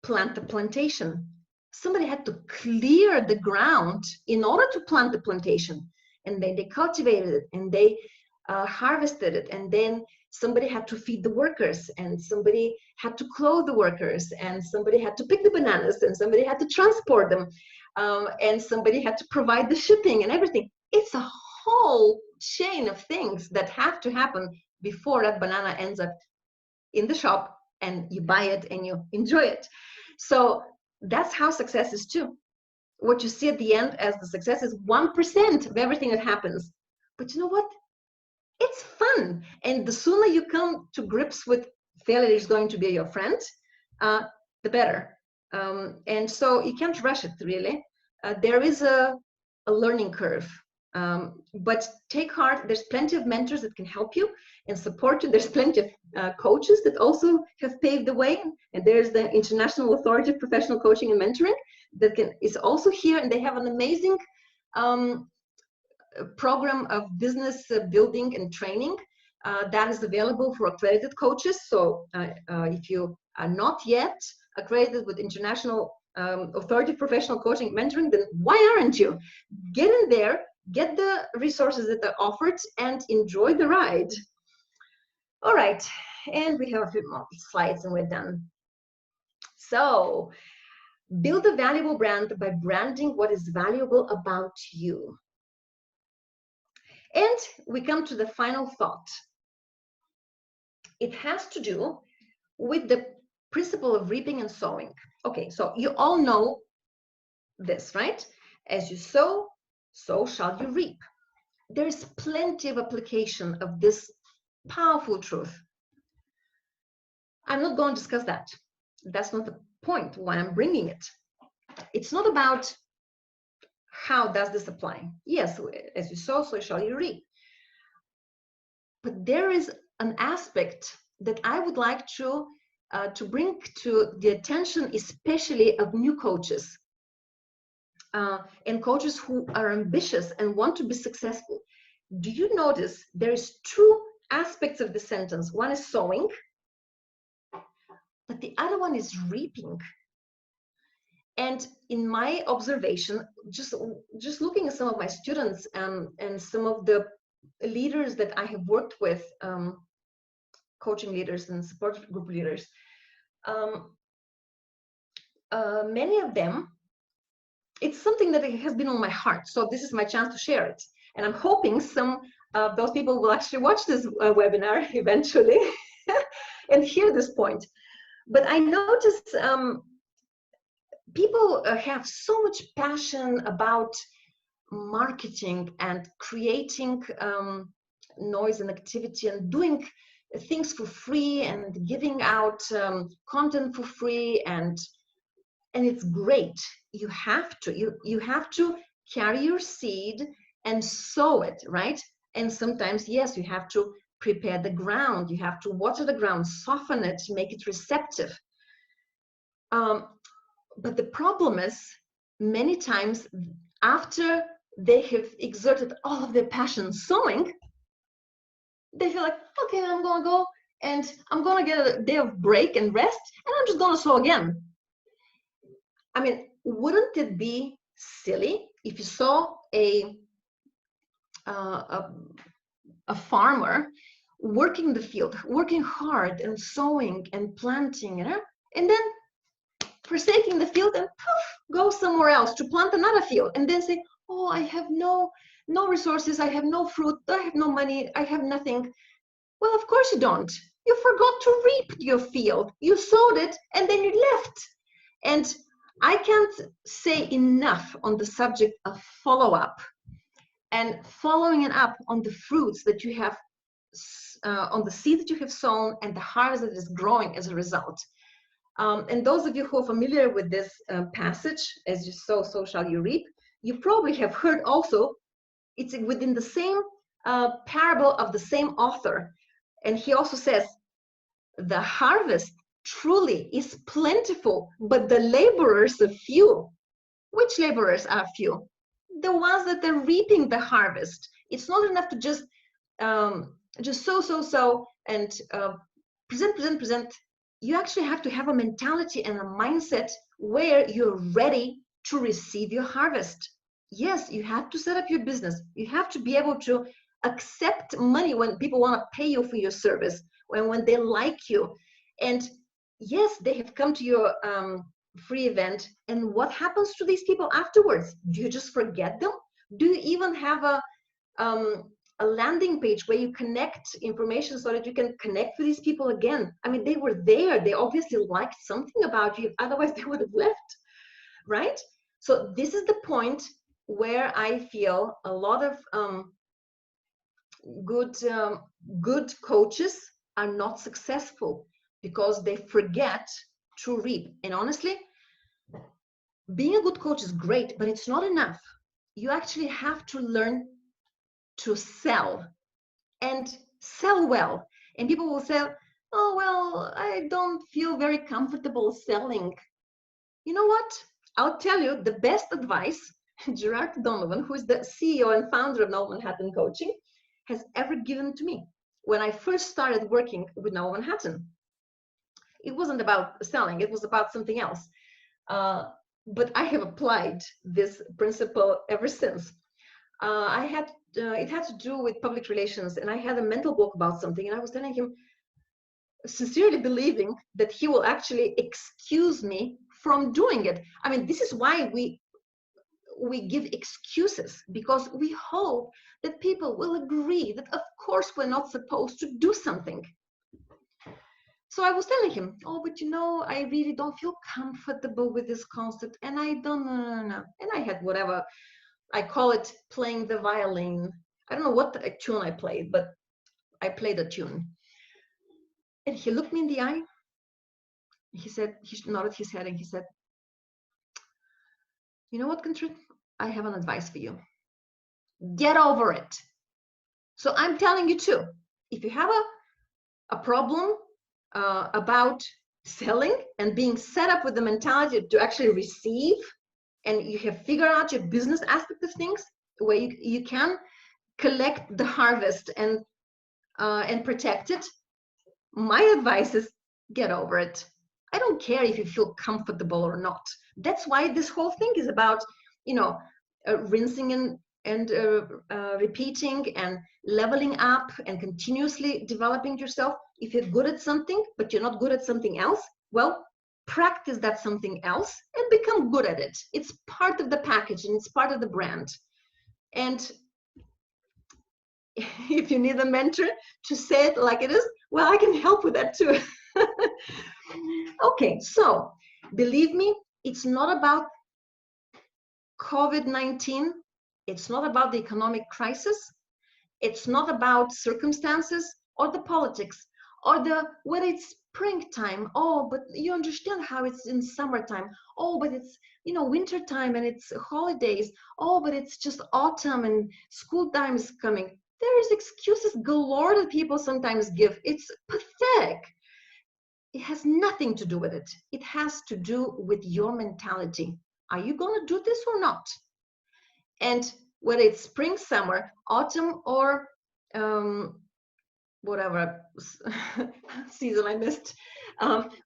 plant the plantation. Somebody had to clear the ground in order to plant the plantation. And then they cultivated it and they harvested it. And then somebody had to feed the workers, and somebody had to clothe the workers, and somebody had to pick the bananas, and somebody had to transport them, and somebody had to provide the shipping and everything. It's a whole chain of things that have to happen before that banana ends up in the shop and you buy it and you enjoy it. So that's how success is too. What you see at the end as the success is 1% of everything that happens. But you know what? It's fun. And the sooner you come to grips with failure is going to be your friend, the better. And so you can't rush it, really. There is a learning curve. But take heart, there's plenty of mentors that can help you and support you. There's plenty of coaches that also have paved the way. And there's the International Authority of Professional Coaching and Mentoring that is also here, and they have an amazing program of business building and training that is available for accredited coaches. So if you are not yet accredited with International Authority of Professional Coaching and Mentoring, then why aren't you? Get in there, get the resources that are offered, and enjoy the ride. All right, and we have a few more slides and we're done. So build a valuable brand by branding what is valuable about you. And we come to the final thought. It has to do with the principle of reaping and sowing. Okay, so you all know this, right? As you sow, so shall you reap. There is plenty of application of this powerful truth. I'm not going to discuss that. That's not the point why I'm bringing it. It's not about how does this apply. Yes, as you sow, so shall you reap. But there is an aspect that I would like to bring to the attention, especially of new coaches and coaches who are ambitious and want to be successful. Do you notice there is two aspects of the sentence? One is sowing, but the other one is reaping. And in my observation, just looking at some of my students and some of the leaders that I have worked with, coaching leaders and support group leaders, many of them, it's something that has been on my heart. So this is my chance to share it. And I'm hoping some those people will actually watch this webinar eventually and hear this point. But I noticed people have so much passion about marketing and creating noise and activity and doing things for free and giving out content for free, and it's great. You have to carry your seed and sow it, right? And sometimes, yes, you have to prepare the ground, you have to water the ground, soften it, make it receptive. But the problem is, many times after they have exerted all of their passion sowing, they feel like, okay, I'm going to go and I'm going to get a day of break and rest, and I'm just going to sow again. I mean, wouldn't it be silly if you saw a farmer working the field, working hard and sowing and planting, you know, and then forsaking the field and poof, go somewhere else to plant another field, and then say, oh, I have no resources, I have no fruit, I have no money, I have nothing. Well, of course you don't. You forgot to reap your field. You sowed it and then you left. And I can't say enough on the subject of follow-up and following it up on the fruits that you have, on the seed that you have sown and the harvest that is growing as a result. And those of you who are familiar with this passage, as you sow, so shall you reap, you probably have heard also, it's within the same parable of the same author. And he also says, the harvest truly is plentiful, but the laborers are few. Which laborers are few? The ones that are reaping the harvest. It's not enough to just sow and present. You actually have to have a mentality and a mindset where you're ready to receive your harvest. Yes, you have to set up your business. You have to be able to accept money when people want to pay you for your service, when they like you. And yes, they have come to your free event. And what happens to these people afterwards? Do you just forget them? Do you even have a landing page where you connect information so that you can connect with these people again? I mean, they were there. They obviously liked something about you. Otherwise, they would have left, right? So this is the point where I feel a lot of good coaches are not successful because they forget to reap. And honestly, being a good coach is great, but it's not enough. You actually have to learn to sell, and sell well. And people will say, oh, well, I don't feel very comfortable selling. You know what? I'll tell you the best advice Gerard Donovan, who is the CEO and founder of Noble Manhattan Coaching, has ever given to me. When I first started working with Noble Manhattan, it wasn't about selling, it was about something else. But I have applied this principle ever since. It had to do with public relations, and I had a mental block about something, and I was telling him, sincerely believing that he will actually excuse me from doing it. I mean, this is why we give excuses, because we hope that people will agree that of course we're not supposed to do something. So I was telling him, oh, but you know, I really don't feel comfortable with this concept, and I don't know. And I had whatever, I call it playing the violin. I don't know what tune I played, but I played a tune. And he looked me in the eye. He said, he nodded his head and he said, you know what, Katrin? I have an advice for you. Get over it. So I'm telling you too, if you have a problem about selling and being set up with the mentality to actually receive, and you have figured out your business aspect of things, where you can collect the harvest and protect it, my advice is get over it. I don't care if you feel comfortable or not. That's why this whole thing is about, you know, rinsing and repeating and leveling up and continuously developing yourself. If you're good at something, but you're not good at something else, well, practice that something else and become good at it. It's part of the package and it's part of the brand. And if you need a mentor to say it like it is, well, I can help with that too. Okay, so believe me, it's not about COVID-19. It's not about the economic crisis. It's not about circumstances or the politics or the whether it's springtime. Oh, but you understand how it's in summertime. Oh, but it's wintertime and it's holidays. Oh, but it's just autumn and school time is coming. There's excuses galore that people sometimes give. It's pathetic. It has nothing to do with it. It has to do with your mentality. Are you going to do this or not? And whether it's spring, summer, autumn, or whatever season I missed,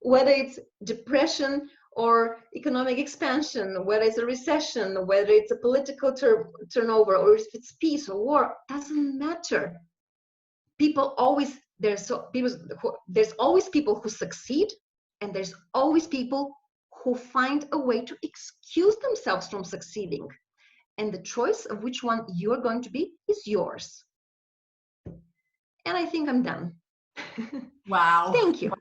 whether it's depression or economic expansion, whether it's a recession, whether it's a political turnover, or if it's peace or war, doesn't matter. There's always people who succeed, and there's always people who find a way to excuse themselves from succeeding. And the choice of which one you're going to be is yours. And I think I'm done. Wow. Thank you.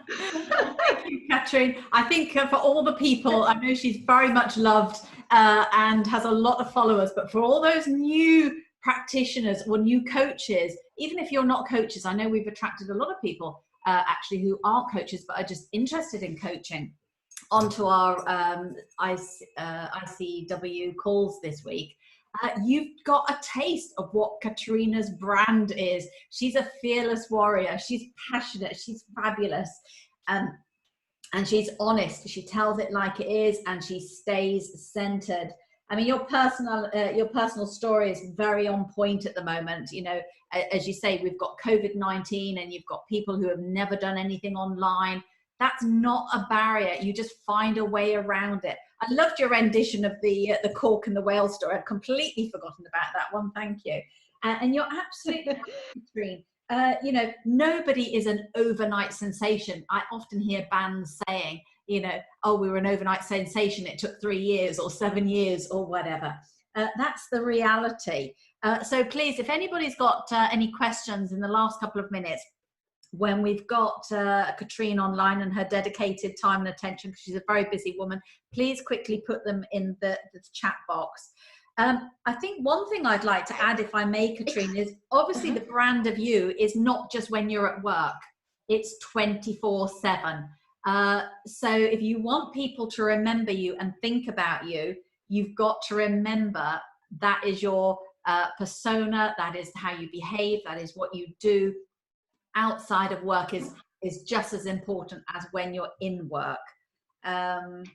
Thank you, Katrin. I think for all the people, I know she's very much loved and has a lot of followers, but for all those new practitioners or new coaches, even if you're not coaches, I know we've attracted a lot of people actually who aren't coaches but are just interested in coaching onto our ICW calls this week. You've got a taste of what Katrina's brand is. She's a fearless warrior. She's passionate. She's fabulous. And she's honest. She tells it like it is, and she stays centered. I mean, your personal story is very on point at the moment. You know, as you say, we've got COVID-19 and you've got people who have never done anything online. That's not a barrier. You just find a way around it. I loved your rendition of the cork and the whale story. I'd completely forgotten about that one. Thank you. And you're absolutely right, Katrin. You know, nobody is an overnight sensation. I often hear bands saying, you know, oh, we were an overnight sensation. It took 3 years or 7 years or whatever. That's the reality. So please, if anybody's got any questions in the last couple of minutes, when we've got Katrin online and her dedicated time and attention, because she's a very busy woman, please quickly put them in the chat box. I think one thing I'd like to add, if I may, Katrin, is obviously the brand of you is not just when you're at work, it's 24/7. So if you want people to remember you and think about you, you've got to remember that is your persona, that is how you behave, that is what you do. Outside of work is just as important as when you're in work. And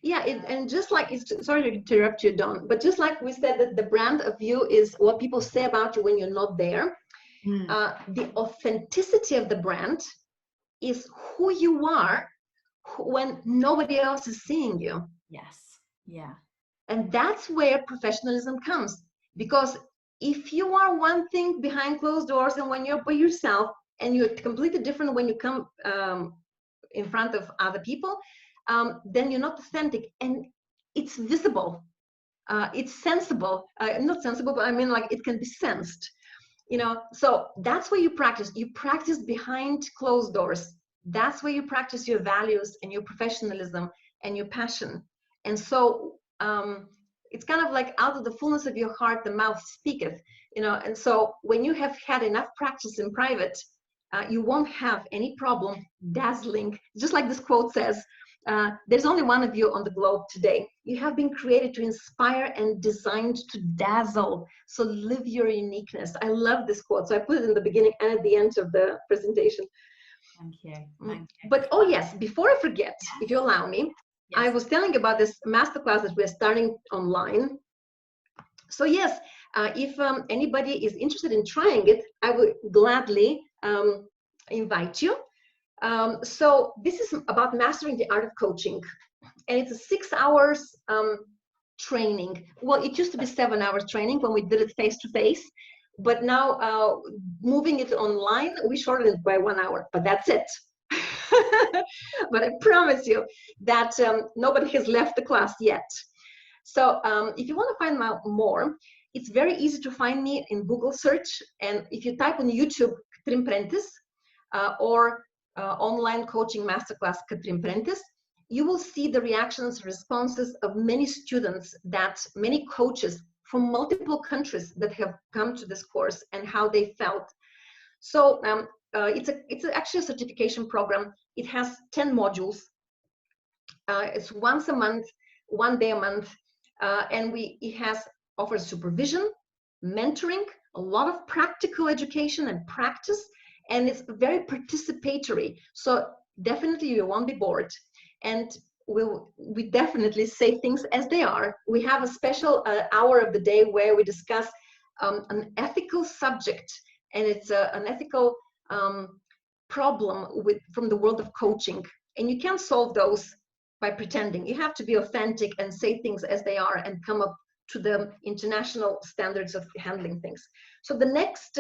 just like, sorry to interrupt you, Dawn, but just like we said that the brand of you is what people say about you when you're not there, the authenticity of the brand is who you are when nobody else is seeing you. Yes. Yeah. And that's where professionalism comes, because if you are one thing behind closed doors and when you're by yourself, and you're completely different when you come in front of other people, then you're not authentic, and it's visible, it's sensible, not sensible, but I mean, like, it can be sensed, you know. So that's where you practice behind closed doors. That's where you practice your values and your professionalism and your passion. And so it's kind of like, out of the fullness of your heart the mouth speaketh, you know. And so when you have had enough practice in private, you won't have any problem dazzling. Just like this quote says, there's only one of you on the globe today. You have been created to inspire and designed to dazzle. So live your uniqueness. I love this quote. So I put it in the beginning and at the end of the presentation. Thank you. Thank you. But, oh yes, before I forget, if you allow me, I was telling about this masterclass that we're starting online. So yes, if anybody is interested in trying it, I would gladly invite you. So this is about mastering the art of coaching, and it's a 6 hours training. Well, it used to be 7 hours training when we did it face to face, but now moving it online, we shortened it by 1 hour, but that's it. But I promise you that nobody has left the class yet. So if you want to find out more, it's very easy to find me in Google search. And if you type on YouTube, Katrin Prentice, or online coaching masterclass, Katrin Prentice, you will see the reactions, responses of many students, that many coaches from multiple countries that have come to this course and how they felt. So it's actually a certification program. It has 10 modules. It's once a month, 1 day a month, and it offers supervision, mentoring, a lot of practical education and practice, and it's very participatory. So definitely you won't be bored, and we definitely say things as they are. We have a special hour of the day where we discuss an ethical subject, and it's an ethical problem from the world of coaching, and you can't solve those by pretending. You have to be authentic and say things as they are and come up to the international standards of handling things. So the next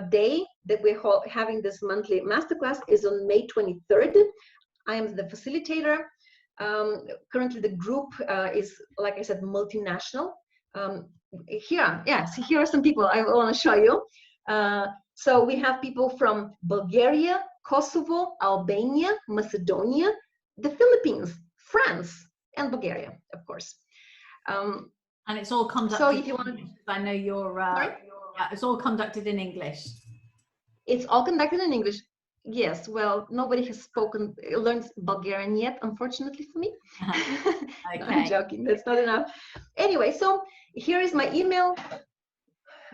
day that we're having this monthly masterclass is on May 23rd. I am the facilitator. Currently the group is, like I said, multinational. Here are some people I want to show you. So we have people from Bulgaria, Kosovo, Albania, Macedonia, the Philippines, France, and Bulgaria, of course. And it's all conducted. So if you want to, I know it's all conducted in English. It's all conducted in English. Yes. Well, nobody has learned Bulgarian yet, unfortunately for me. Okay. No, I'm joking. That's not enough. Anyway, so here is my email,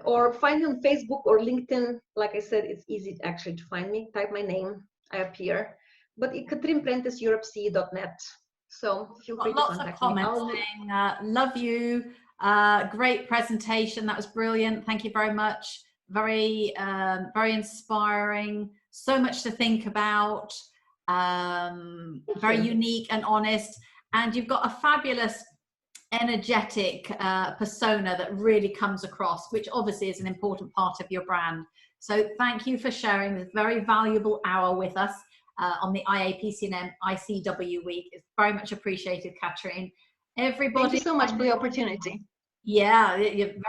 or find me on Facebook or LinkedIn. Like I said, it's easy actually to find me. Type my name, I appear. But katrinprenticeeurope.net. So feel free to contact me. Lots of comments saying, love you, great presentation, that was brilliant, thank you very much, very inspiring, so much to think about, very unique and honest, and you've got a fabulous energetic persona that really comes across, which obviously is an important part of your brand. So thank you for sharing this very valuable hour with us on the IAPCNM ICW week. It's very much appreciated, Katrin. Everybody, thank you so much for the opportunity. Yeah,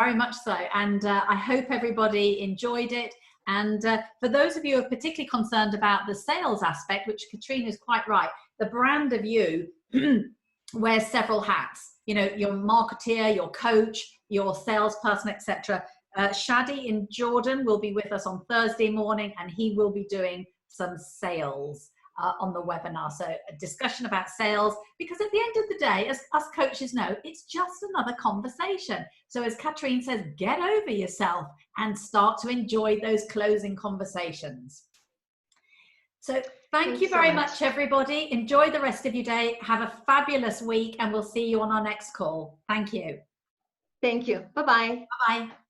very much so. And I hope everybody enjoyed it. And for those of you who are particularly concerned about the sales aspect, which Katrin is quite right, the brand of you wears several hats. You know, your marketeer, your coach, your salesperson, etc. Shadi in Jordan will be with us on Thursday morning, and he will be doing some sales on the webinar. So a discussion about sales, because at the end of the day, as us coaches know, it's just another conversation. So as Katrin says, get over yourself and start to enjoy those closing conversations. So thank you very much, everybody. Enjoy the rest of your day. Have a fabulous week, and we'll see you on our next call. Thank you. Thank you. Bye-bye. Bye-bye.